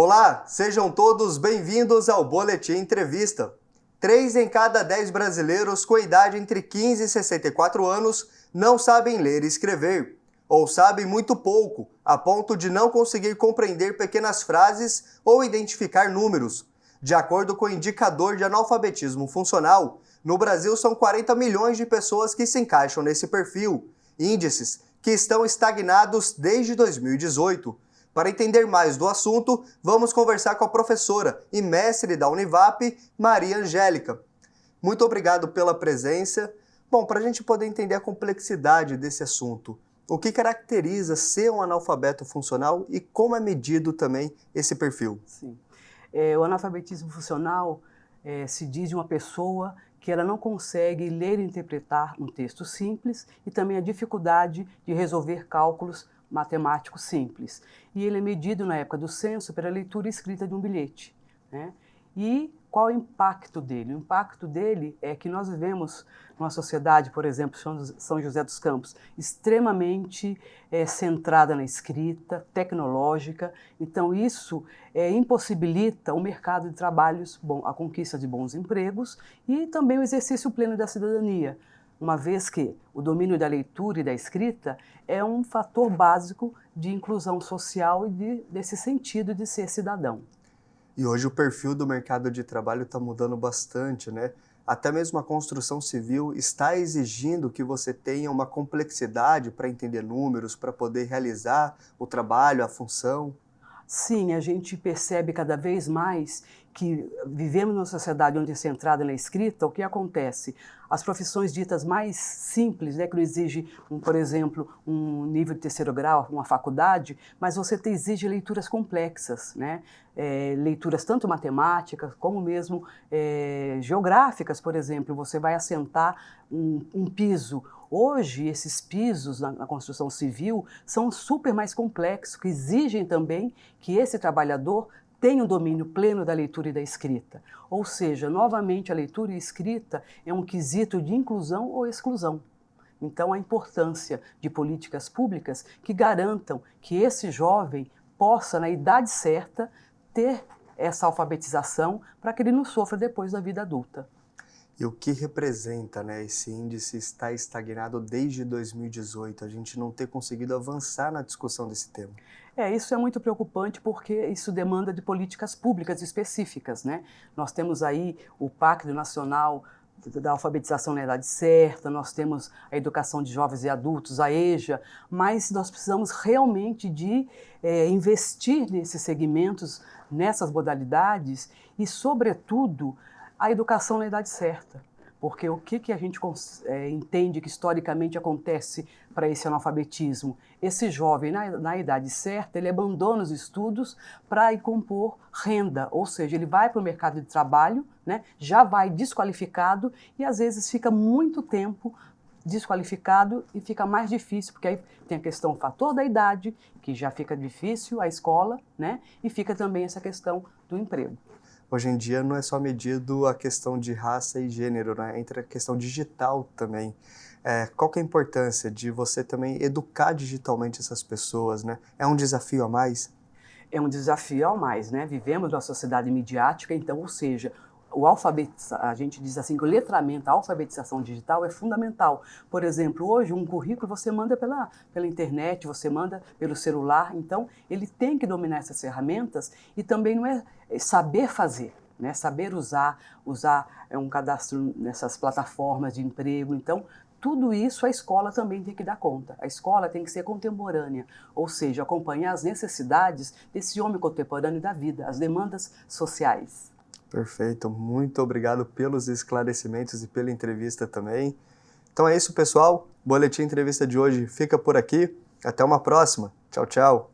Olá, sejam todos bem-vindos ao Boletim Entrevista. 3 em cada 10 brasileiros com idade entre 15 e 64 anos não sabem ler e escrever, ou sabem muito pouco, a ponto de não conseguir compreender pequenas frases ou identificar números. De acordo com o indicador de analfabetismo funcional, no Brasil são 40 milhões de pessoas que se encaixam nesse perfil, índices que estão estagnados desde 2018. Para entender mais do assunto, vamos conversar com a professora e mestre da Univap, Maria Angélica. Muito obrigado pela presença. Bom, para a gente poder entender a complexidade desse assunto, o que caracteriza ser um analfabeto funcional e como é medido também esse perfil? Sim. O analfabetismo funcional se diz de uma pessoa que ela não consegue ler e interpretar um texto simples e também a dificuldade de resolver cálculos matemáticos simples. E ele é medido na época do censo pela leitura e escrita de um bilhete, né? E qual é o impacto dele? O impacto dele é que nós vivemos numa sociedade, por exemplo, São José dos Campos, extremamente centrada na escrita, tecnológica. Então isso impossibilita o mercado de trabalhos, a conquista de bons empregos e também o exercício pleno da cidadania, uma vez que o domínio da leitura e da escrita é um fator básico de inclusão social e desse sentido de ser cidadão. E hoje o perfil do mercado de trabalho está mudando bastante, né? Até mesmo a construção civil está exigindo que você tenha uma complexidade para entender números, para poder realizar o trabalho, a função. Sim, a gente percebe cada vez mais que vivemos numa sociedade onde é centrada na escrita. O que acontece? As profissões ditas mais simples, né, que não exigem, por exemplo, um nível de terceiro grau, uma faculdade, mas você exige leituras complexas, né? Leituras tanto matemáticas como mesmo geográficas, por exemplo. Você vai assentar um piso. Hoje, esses pisos na construção civil são super mais complexos, que exigem também que esse trabalhador tenha um domínio pleno da leitura e da escrita. Ou seja, novamente, a leitura e a escrita é um quesito de inclusão ou exclusão. Então, a importância de políticas públicas que garantam que esse jovem possa, na idade certa, ter essa alfabetização para que ele não sofra depois da vida adulta. E o que representa, né, esse índice estar estagnado desde 2018, a gente não ter conseguido avançar na discussão desse tema? Isso é muito preocupante porque isso demanda de políticas públicas específicas, né? Nós temos aí o Pacto Nacional da Alfabetização na Idade Certa, nós temos a Educação de Jovens e Adultos, a EJA, mas nós precisamos realmente de investir nesses segmentos, nessas modalidades e, sobretudo, a educação na idade certa. Porque o que a gente entende que historicamente acontece para esse analfabetismo? Esse jovem, na idade certa, ele abandona os estudos para ir compor renda, ou seja, ele vai para o mercado de trabalho, né, já vai desqualificado e às vezes fica muito tempo desqualificado e fica mais difícil, porque aí tem a questão, o fator da idade, que já fica difícil, a escola, né, e fica também essa questão do emprego. Hoje em dia não é só medido a questão de raça e gênero, né? Entra a questão digital também. Qual que é a importância de você também educar digitalmente essas pessoas, né? É um desafio a mais? É um desafio a mais, né? Vivemos numa sociedade midiática, então, ou seja, a gente diz assim que o letramento, a alfabetização digital é fundamental. Por exemplo, hoje um currículo você manda pela internet, você manda pelo celular, então ele tem que dominar essas ferramentas e também não é saber fazer, né? Saber usar um cadastro nessas plataformas de emprego, então tudo isso a escola também tem que dar conta. A escola tem que ser contemporânea, ou seja, acompanhar as necessidades desse homem contemporâneo da vida, as demandas sociais. Perfeito, muito obrigado pelos esclarecimentos e pela entrevista também. Então é isso, pessoal. Boletim Entrevista de hoje fica por aqui. Até uma próxima. Tchau, tchau.